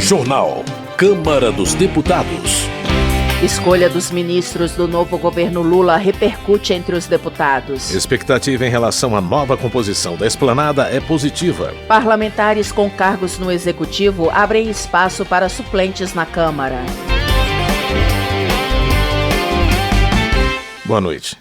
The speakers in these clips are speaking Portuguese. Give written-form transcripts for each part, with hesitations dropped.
Jornal. Câmara dos Deputados. Escolha dos ministros do novo governo Lula repercute entre os deputados. Expectativa em relação à nova composição da esplanada é positiva. Parlamentares com cargos no Executivo abrem espaço para suplentes na Câmara. Boa noite.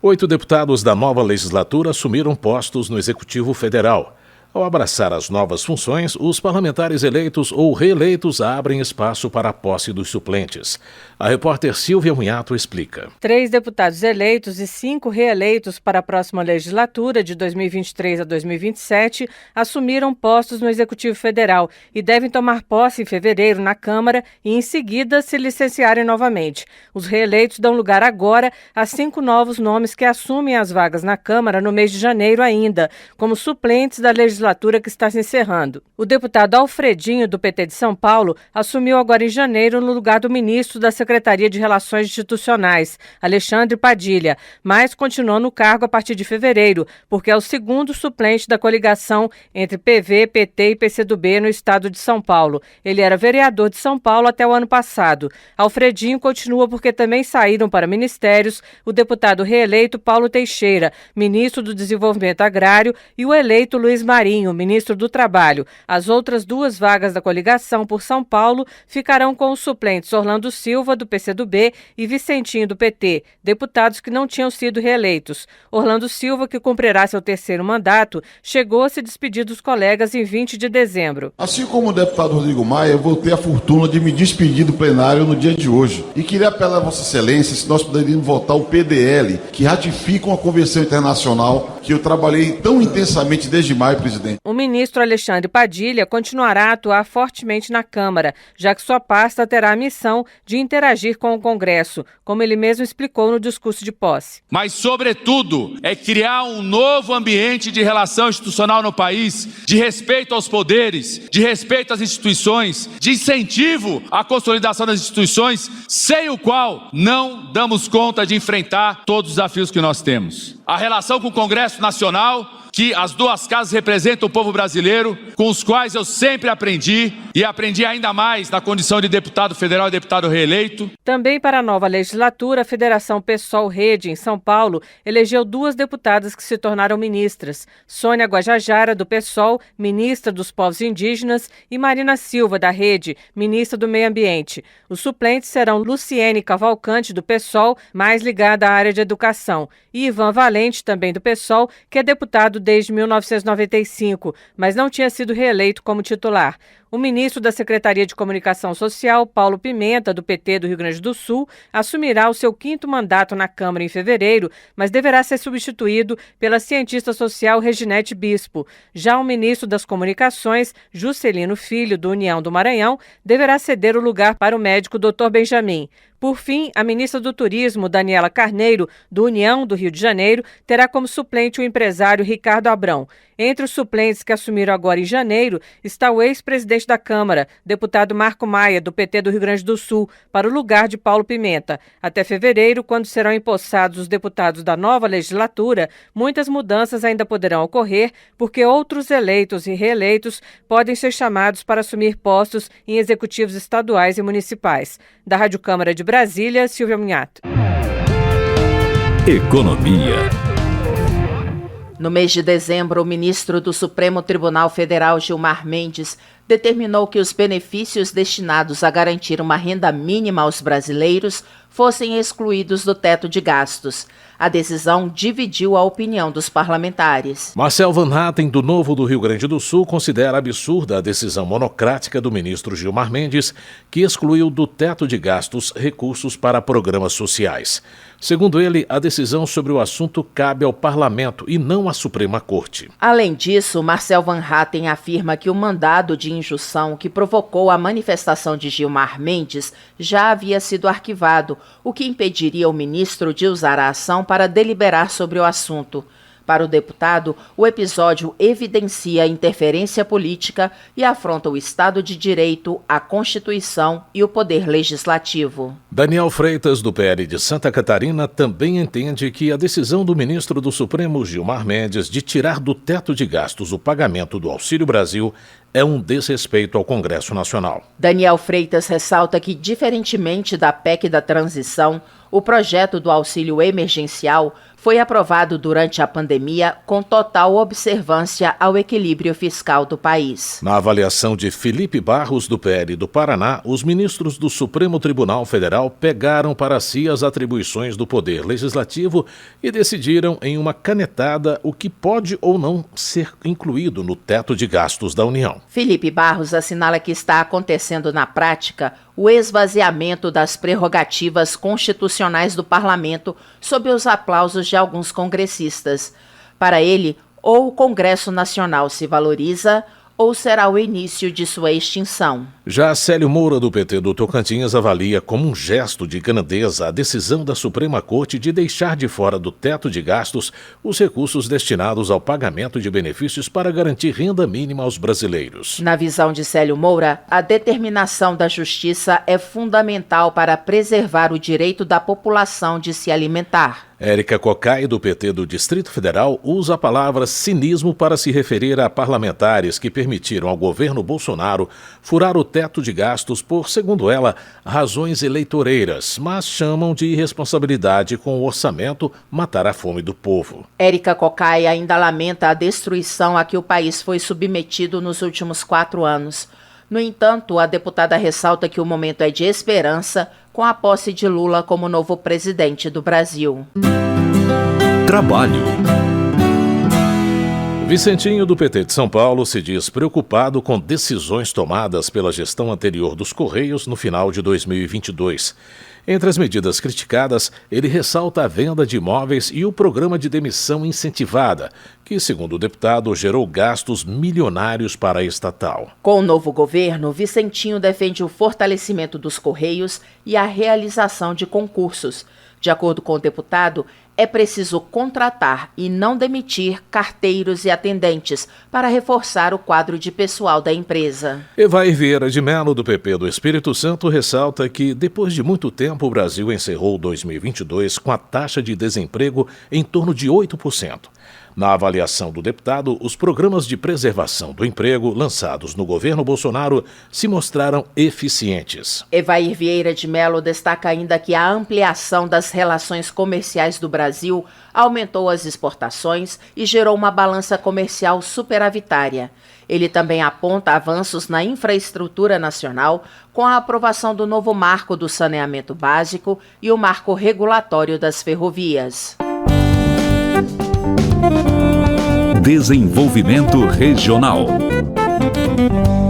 8 deputados da nova legislatura assumiram postos no Executivo Federal. Ao abraçar as novas funções, os parlamentares eleitos ou reeleitos abrem espaço para a posse dos suplentes. A repórter Silvia Munhato explica. 3 deputados eleitos e 5 reeleitos para a próxima legislatura, de 2023 a 2027, assumiram postos no Executivo Federal e devem tomar posse em fevereiro na Câmara e, em seguida, se licenciarem novamente. Os reeleitos dão lugar agora a 5 novos nomes que assumem as vagas na Câmara no mês de janeiro ainda, como suplentes da legislatura que está se encerrando. O deputado Alfredinho, do PT de São Paulo, assumiu agora em janeiro no lugar do ministro da Secretaria de Relações Institucionais, Alexandre Padilha, mas continuou no cargo a partir de fevereiro, porque é o segundo suplente da coligação entre PV, PT e PCdoB no estado de São Paulo. Ele era vereador de São Paulo até o ano passado. Alfredinho continua porque também saíram para ministérios o deputado reeleito Paulo Teixeira, ministro do Desenvolvimento Agrário, e o eleito Luiz Marinho, ministro do Trabalho. As outras 2 vagas da coligação por São Paulo ficarão com os suplentes Orlando Silva, do PCdoB, e Vicentinho, do PT, deputados que não tinham sido reeleitos. Orlando Silva, que cumprirá seu 3º mandato, chegou a se despedir dos colegas em 20 de dezembro. Assim como o deputado Rodrigo Maia, eu vou ter a fortuna de me despedir do plenário no dia de hoje. E queria apelar a Vossa Excelência se nós poderíamos votar o PDL, que ratifica uma convenção internacional que eu trabalhei tão intensamente desde maio, presidente. O ministro Alexandre Padilha continuará a atuar fortemente na Câmara, já que sua pasta terá a missão de interagir com o Congresso, como ele mesmo explicou no discurso de posse. Mas, sobretudo, é criar um novo ambiente de relação institucional no país, de respeito aos poderes, de respeito às instituições, de incentivo à consolidação das instituições, sem o qual não damos conta de enfrentar todos os desafios que nós temos. A relação com o Congresso Nacional, que as 2 casas representam o povo brasileiro, com os quais eu sempre aprendi e aprendi ainda mais na condição de deputado federal e deputado reeleito. Também para a nova legislatura, a Federação PSOL-Rede, em São Paulo, elegeu 2 deputadas que se tornaram ministras. Sônia Guajajara, do PSOL, ministra dos Povos Indígenas, e Marina Silva, da Rede, ministra do Meio Ambiente. Os suplentes serão Luciene Cavalcante, do PSOL, mais ligada à área de educação, e Ivan Valente, também do PSOL, que é deputado desde 1995, mas não tinha sido reeleito como titular. O ministro da Secretaria de Comunicação Social, Paulo Pimenta, do PT do Rio Grande do Sul, assumirá o seu 5º mandato na Câmara em fevereiro, mas deverá ser substituído pela cientista social Reginete Bispo. Já o ministro das Comunicações, Juscelino Filho, do União do Maranhão, deverá ceder o lugar para o médico Dr. Benjamin. Por fim, a ministra do Turismo, Daniela Carneiro, do União do Rio de Janeiro, terá como suplente o empresário Ricardo Abrão. Entre os suplentes que assumiram agora em janeiro está o ex-presidente da Câmara, deputado Marco Maia, do PT do Rio Grande do Sul, para o lugar de Paulo Pimenta. Até fevereiro, quando serão empossados os deputados da nova legislatura, muitas mudanças ainda poderão ocorrer, porque outros eleitos e reeleitos podem ser chamados para assumir postos em executivos estaduais e municipais. Da Rádio Câmara de Brasília, Silvia Munhato. Economia. No mês de dezembro, o ministro do Supremo Tribunal Federal, Gilmar Mendes, determinou que os benefícios destinados a garantir uma renda mínima aos brasileiros fossem excluídos do teto de gastos. A decisão dividiu a opinião dos parlamentares. Marcel Van Hatten, do Novo do Rio Grande do Sul, considera absurda a decisão monocrática do ministro Gilmar Mendes, que excluiu do teto de gastos recursos para programas sociais. Segundo ele, a decisão sobre o assunto cabe ao Parlamento e não à Suprema Corte. Além disso, Marcel Van Hatten afirma que o mandado de injunção que provocou a manifestação de Gilmar Mendes já havia sido arquivado, o que impediria o ministro de usar a ação para deliberar sobre o assunto. Para o deputado, o episódio evidencia a interferência política e afronta o Estado de Direito, a Constituição e o Poder Legislativo. Daniel Freitas, do PL de Santa Catarina, também entende que a decisão do ministro do Supremo, Gilmar Mendes, de tirar do teto de gastos o pagamento do Auxílio Brasil é um desrespeito ao Congresso Nacional. Daniel Freitas ressalta que, diferentemente da PEC da transição, o projeto do auxílio emergencial foi aprovado durante a pandemia com total observância ao equilíbrio fiscal do país. Na avaliação de Felipe Barros, do PL do Paraná, os ministros do Supremo Tribunal Federal pegaram para si as atribuições do Poder Legislativo e decidiram em uma canetada o que pode ou não ser incluído no teto de gastos da União. Felipe Barros assinala que está acontecendo na prática o esvaziamento das prerrogativas constitucionais do parlamento sob os aplausos de alguns congressistas. Para ele, ou o Congresso Nacional se valoriza, ou será o início de sua extinção. Já Célio Moura, do PT do Tocantins, avalia como um gesto de grandeza a decisão da Suprema Corte de deixar de fora do teto de gastos os recursos destinados ao pagamento de benefícios para garantir renda mínima aos brasileiros. Na visão de Célio Moura, a determinação da Justiça é fundamental para preservar o direito da população de se alimentar. Érica Cocai, do PT do Distrito Federal, usa a palavra cinismo para se referir a parlamentares que permitiram ao governo Bolsonaro furar o teto de gastos por, segundo ela, razões eleitoreiras, mas chamam de irresponsabilidade com o orçamento matar a fome do povo. Érica Cocai ainda lamenta a destruição a que o país foi submetido nos últimos 4 anos. No entanto, a deputada ressalta que o momento é de esperança com a posse de Lula como novo presidente do Brasil. Trabalho. Vicentinho, do PT de São Paulo, se diz preocupado com decisões tomadas pela gestão anterior dos Correios no final de 2022. Entre as medidas criticadas, ele ressalta a venda de imóveis e o programa de demissão incentivada, que, segundo o deputado, gerou gastos milionários para a estatal. Com o novo governo, Vicentinho defende o fortalecimento dos Correios e a realização de concursos. De acordo com o deputado, é preciso contratar e não demitir carteiros e atendentes para reforçar o quadro de pessoal da empresa. Evair Vieira de Mello, do PP do Espírito Santo, ressalta que, depois de muito tempo, o Brasil encerrou 2022 com a taxa de desemprego em torno de 8%. Na avaliação do deputado, os programas de preservação do emprego lançados no governo Bolsonaro se mostraram eficientes. Evair Vieira de Mello destaca ainda que a ampliação das relações comerciais do Brasil aumentou as exportações e gerou uma balança comercial superavitária. Ele também aponta avanços na infraestrutura nacional com a aprovação do novo marco do saneamento básico e o marco regulatório das ferrovias. Desenvolvimento Regional.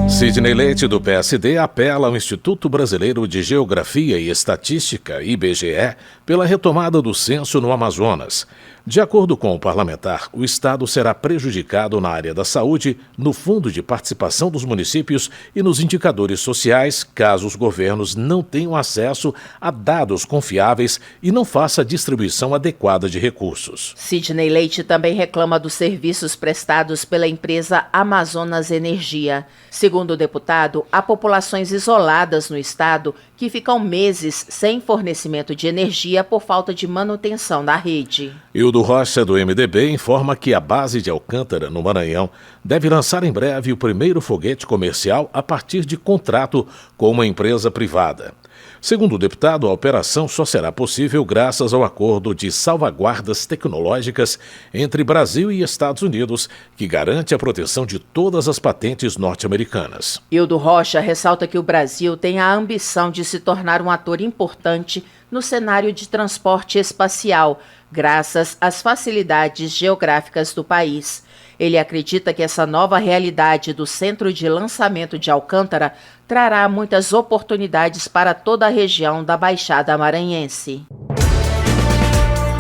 Sidney Leite, do PSD, apela ao Instituto Brasileiro de Geografia e Estatística, IBGE, pela retomada do censo no Amazonas. De acordo com o parlamentar, o Estado será prejudicado na área da saúde, no Fundo de Participação dos Municípios e nos indicadores sociais, caso os governos não tenham acesso a dados confiáveis e não faça a distribuição adequada de recursos. Sidney Leite também reclama dos serviços prestados pela empresa Amazonas Energia. Segundo o deputado, há populações isoladas no estado que ficam meses sem fornecimento de energia por falta de manutenção da rede. Hildo Rocha, do MDB, informa que a base de Alcântara, no Maranhão, deve lançar em breve o primeiro foguete comercial a partir de contrato com uma empresa privada. Segundo o deputado, a operação só será possível graças ao acordo de salvaguardas tecnológicas entre Brasil e Estados Unidos, que garante a proteção de todas as patentes norte-americanas. Hildo Rocha ressalta que o Brasil tem a ambição de se tornar um ator importante no cenário de transporte espacial, graças às facilidades geográficas do país. Ele acredita que essa nova realidade do centro de lançamento de Alcântara trará muitas oportunidades para toda a região da Baixada Maranhense.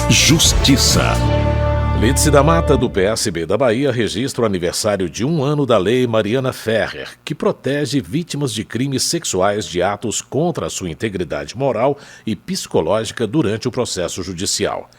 Justiça. Lídice da Mata, do PSB da Bahia, registra o aniversário de 1 ano da Lei Mariana Ferrer, que protege vítimas de crimes sexuais de atos contra a sua integridade moral e psicológica durante o processo judicial.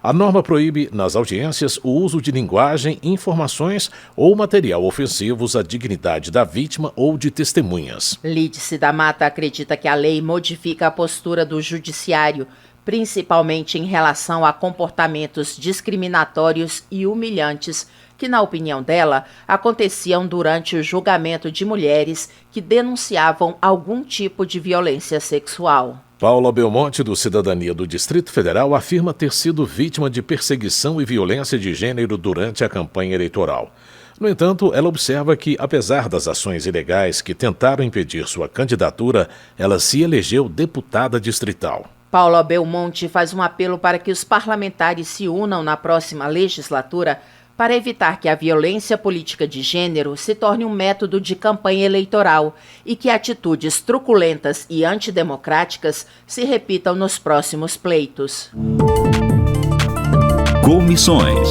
A norma proíbe, nas audiências, o uso de linguagem, informações ou material ofensivos à dignidade da vítima ou de testemunhas. Lídice da Mata acredita que a lei modifica a postura do judiciário, principalmente em relação a comportamentos discriminatórios e humilhantes que, na opinião dela, aconteciam durante o julgamento de mulheres que denunciavam algum tipo de violência sexual. Paula Belmonte, do Cidadania do Distrito Federal, afirma ter sido vítima de perseguição e violência de gênero durante a campanha eleitoral. No entanto, ela observa que, apesar das ações ilegais que tentaram impedir sua candidatura, ela se elegeu deputada distrital. Paula Belmonte faz um apelo para que os parlamentares se unam na próxima legislatura para evitar que a violência política de gênero se torne um método de campanha eleitoral e que atitudes truculentas e antidemocráticas se repitam nos próximos pleitos. Comissões.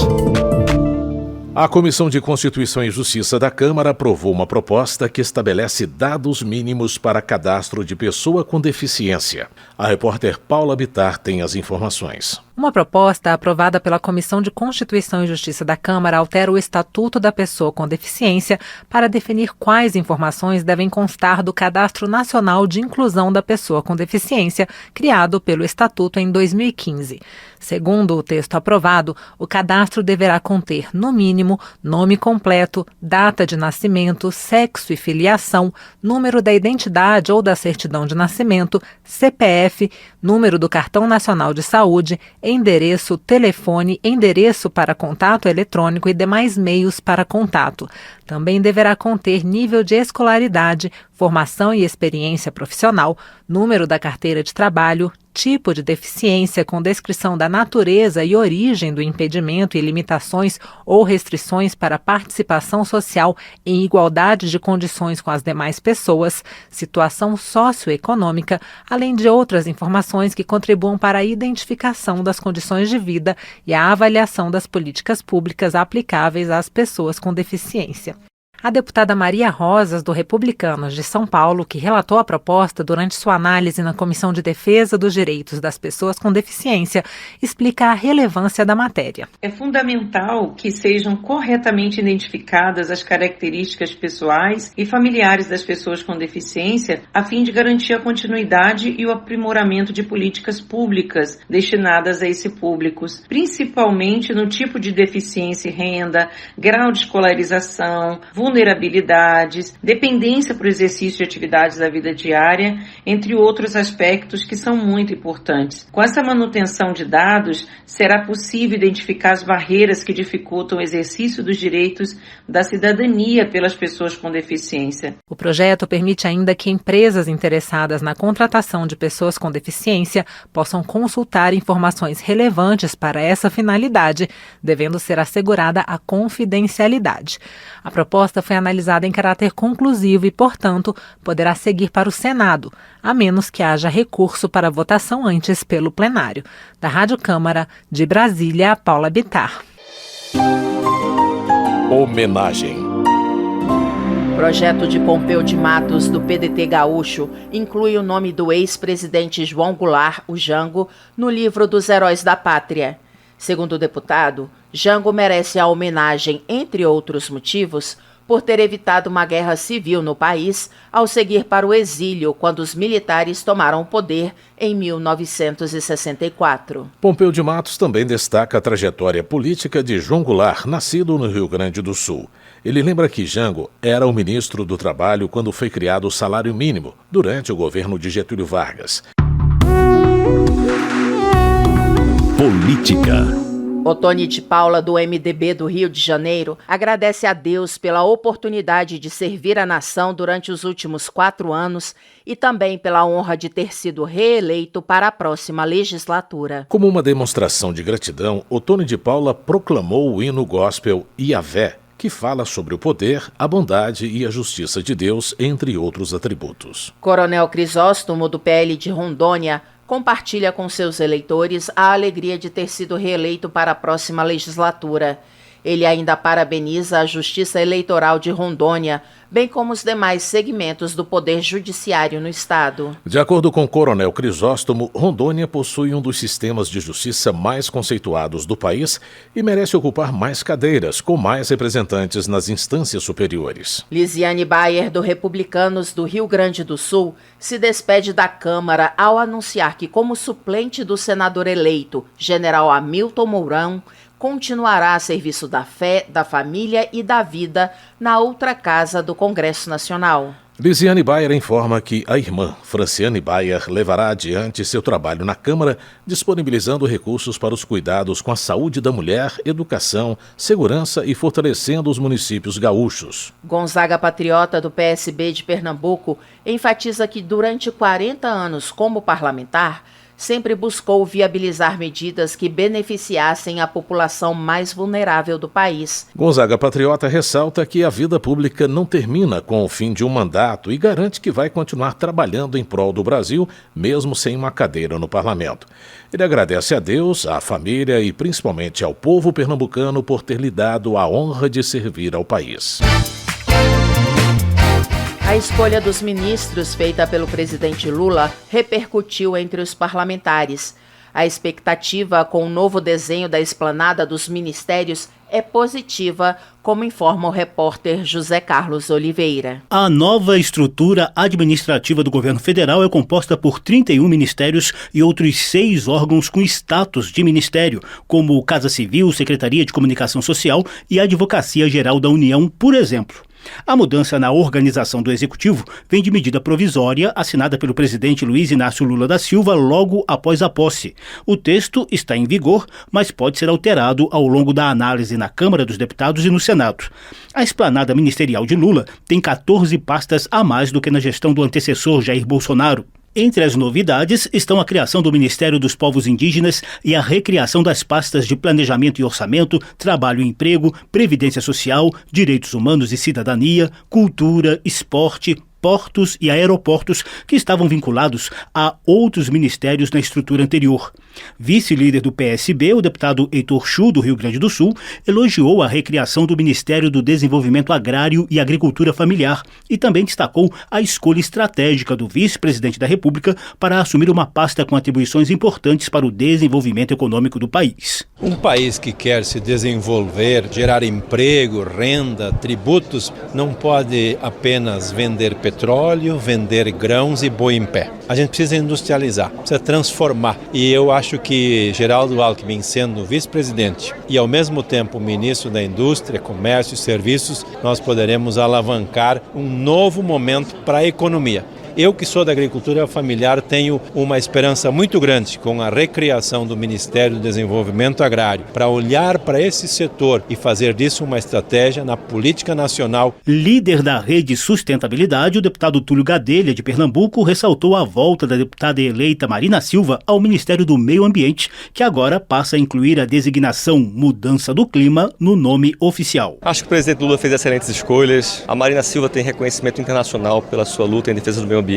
A Comissão de Constituição e Justiça da Câmara aprovou uma proposta que estabelece dados mínimos para cadastro de pessoa com deficiência. A repórter Paula Bittar tem as informações. Uma proposta aprovada pela Comissão de Constituição e Justiça da Câmara altera o Estatuto da Pessoa com Deficiência para definir quais informações devem constar do Cadastro Nacional de Inclusão da Pessoa com Deficiência, criado pelo Estatuto em 2015. Segundo o texto aprovado, o cadastro deverá conter, no mínimo, nome completo, data de nascimento, sexo e filiação, número da identidade ou da certidão de nascimento, CPF, número do Cartão Nacional de Saúde, endereço, telefone, endereço para contato eletrônico e demais meios para contato. Também deverá conter nível de escolaridade, formação e experiência profissional, número da carteira de trabalho, tipo de deficiência com descrição da natureza e origem do impedimento e limitações ou restrições para a participação social em igualdade de condições com as demais pessoas, situação socioeconômica, além de outras informações que contribuam para a identificação das condições de vida e a avaliação das políticas públicas aplicáveis às pessoas com deficiência. A deputada Maria Rosas, do Republicanos de São Paulo, que relatou a proposta durante sua análise na Comissão de Defesa dos Direitos das Pessoas com Deficiência, explica a relevância da matéria. É fundamental que sejam corretamente identificadas as características pessoais e familiares das pessoas com deficiência, a fim de garantir a continuidade e o aprimoramento de políticas públicas destinadas a esse público, principalmente no tipo de deficiência e renda, grau de escolarização, vulnerabilidades, dependência para o exercício de atividades da vida diária, entre outros aspectos que são muito importantes. Com essa manutenção de dados, será possível identificar as barreiras que dificultam o exercício dos direitos da cidadania pelas pessoas com deficiência. O projeto permite ainda que empresas interessadas na contratação de pessoas com deficiência possam consultar informações relevantes para essa finalidade, devendo ser assegurada a confidencialidade. A proposta foi analisada em caráter conclusivo e, portanto, poderá seguir para o Senado, a menos que haja recurso para votação antes pelo plenário. Da Rádio Câmara, de Brasília, Paula Bittar. Homenagem. Projeto de Pompeu de Matos, do PDT gaúcho, inclui o nome do ex-presidente João Goulart, o Jango, no livro dos Heróis da Pátria. Segundo o deputado, Jango merece a homenagem, entre outros motivos, por ter evitado uma guerra civil no país ao seguir para o exílio quando os militares tomaram o poder em 1964. Pompeu de Matos também destaca a trajetória política de João Goulart, nascido no Rio Grande do Sul. Ele lembra que Jango era o ministro do Trabalho quando foi criado o salário mínimo, durante o governo de Getúlio Vargas. Política. Otone de Paula, do MDB do Rio de Janeiro, agradece a Deus pela oportunidade de servir a nação durante os últimos 4 anos e também pela honra de ter sido reeleito para a próxima legislatura. Como uma demonstração de gratidão, Otone de Paula proclamou o hino gospel Iavé, que fala sobre o poder, a bondade e a justiça de Deus, entre outros atributos. Coronel Crisóstomo, do PL de Rondônia, compartilha com seus eleitores a alegria de ter sido reeleito para a próxima legislatura. Ele ainda parabeniza a Justiça Eleitoral de Rondônia, bem como os demais segmentos do Poder Judiciário no estado. De acordo com o Coronel Crisóstomo, Rondônia possui um dos sistemas de justiça mais conceituados do país e merece ocupar mais cadeiras, com mais representantes nas instâncias superiores. Lisiane Bayer, do Republicanos do Rio Grande do Sul, se despede da Câmara ao anunciar que, como suplente do senador eleito, general Hamilton Mourão, continuará a serviço da fé, da família e da vida na outra casa do Congresso Nacional. Lisiane Bayer informa que a irmã, Franciane Bayer, levará adiante seu trabalho na Câmara, disponibilizando recursos para os cuidados com a saúde da mulher, educação, segurança e fortalecendo os municípios gaúchos. Gonzaga Patriota, do PSB de Pernambuco, enfatiza que durante 40 anos como parlamentar, sempre buscou viabilizar medidas que beneficiassem a população mais vulnerável do país. Gonzaga Patriota ressalta que a vida pública não termina com o fim de um mandato e garante que vai continuar trabalhando em prol do Brasil, mesmo sem uma cadeira no parlamento. Ele agradece a Deus, à família e principalmente ao povo pernambucano por ter lhe dado a honra de servir ao país. A escolha dos ministros feita pelo presidente Lula repercutiu entre os parlamentares. A expectativa com o novo desenho da esplanada dos ministérios é positiva, como informa o repórter José Carlos Oliveira. A nova estrutura administrativa do governo federal é composta por 31 ministérios e outros 6 órgãos com status de ministério, como Casa Civil, Secretaria de Comunicação Social e Advocacia Geral da União, por exemplo. A mudança na organização do Executivo vem de medida provisória assinada pelo presidente Luiz Inácio Lula da Silva logo após a posse. O texto está em vigor, mas pode ser alterado ao longo da análise na Câmara dos Deputados e no Senado. A esplanada ministerial de Lula tem 14 pastas a mais do que na gestão do antecessor Jair Bolsonaro. Entre as novidades estão a criação do Ministério dos Povos Indígenas e a recriação das pastas de Planejamento e Orçamento, Trabalho e Emprego, Previdência Social, Direitos Humanos e Cidadania, Cultura, Esporte, Portos e Aeroportos, que estavam vinculados a outros ministérios na estrutura anterior. Vice-líder do PSB, o deputado Heitor Chu, do Rio Grande do Sul, elogiou a recriação do Ministério do Desenvolvimento Agrário e Agricultura Familiar e também destacou a escolha estratégica do vice-presidente da República para assumir uma pasta com atribuições importantes para o desenvolvimento econômico do país. Um país que quer se desenvolver, gerar emprego, renda, tributos, não pode apenas vender petróleo, vender grãos e boi em pé. A gente precisa industrializar, precisa transformar. E eu acho que Geraldo Alckmin, sendo vice-presidente e ao mesmo tempo ministro da Indústria, Comércio e Serviços, nós poderemos alavancar um novo momento para a economia. Eu, que sou da agricultura familiar, tenho uma esperança muito grande com a recriação do Ministério do Desenvolvimento Agrário para olhar para esse setor e fazer disso uma estratégia na política nacional. Líder da Rede Sustentabilidade, o deputado Túlio Gadelha, de Pernambuco, ressaltou a volta da deputada eleita Marina Silva ao Ministério do Meio Ambiente, que agora passa a incluir a designação Mudança do Clima no nome oficial. Acho que o presidente Lula fez excelentes escolhas. A Marina Silva tem reconhecimento internacional pela sua luta em defesa do meio ambiente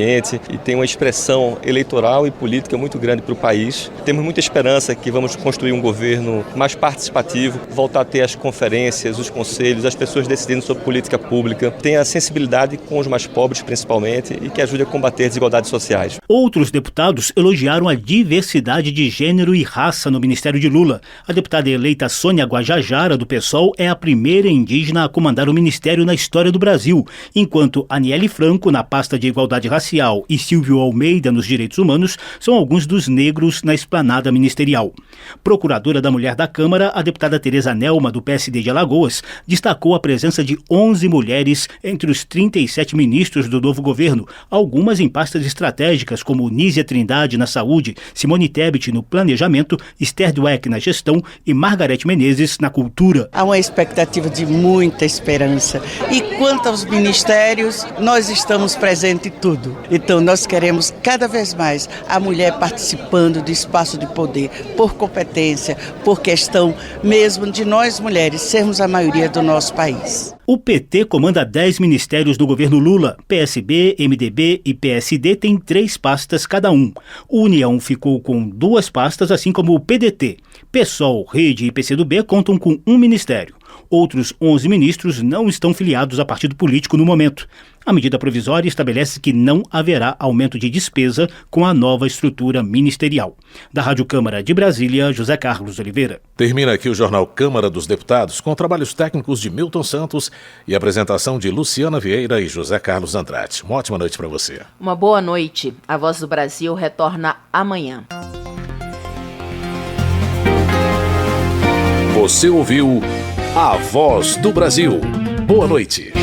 e tem uma expressão eleitoral e política muito grande para o país. Temos muita esperança que vamos construir um governo mais participativo, voltar a ter as conferências, os conselhos, as pessoas decidindo sobre política pública, tenha sensibilidade com os mais pobres principalmente e que ajude a combater desigualdades sociais. Outros deputados elogiaram a diversidade de gênero e raça no Ministério de Lula. A deputada eleita Sônia Guajajara, do PSOL, é a primeira indígena a comandar o ministério na história do Brasil, enquanto Aniele Franco, na pasta de Igualdade Racial, e Silvio Almeida, nos Direitos Humanos, são alguns dos negros na esplanada ministerial. Procuradora da Mulher da Câmara, a deputada Tereza Nelma, do PSD de Alagoas, destacou a presença de 11 mulheres entre os 37 ministros do novo governo, algumas em pastas estratégicas como Nízia Trindade na Saúde, Simone Tebet no Planejamento, Esther Dweck na Gestão e Margarete Menezes na Cultura. Há uma expectativa de muita esperança. E quanto aos ministérios, nós estamos presentes em tudo. Então nós queremos cada vez mais a mulher participando do espaço de poder, por competência, por questão mesmo de nós mulheres sermos a maioria do nosso país. O PT comanda 10 ministérios do governo Lula. PSB, MDB e PSD têm 3 pastas cada um. O União ficou com 2 pastas, assim como o PDT. PSOL, Rede e PCdoB contam com um ministério. Outros 11 ministros não estão filiados a partido político no momento. A medida provisória estabelece que não haverá aumento de despesa com a nova estrutura ministerial. Da Rádio Câmara de Brasília, José Carlos Oliveira. Termina aqui o Jornal Câmara dos Deputados, com trabalhos técnicos de Milton Santos e apresentação de Luciana Vieira e José Carlos Andrade. Uma ótima noite para você. Uma boa noite. A Voz do Brasil retorna amanhã. Você ouviu A Voz do Brasil. Boa noite.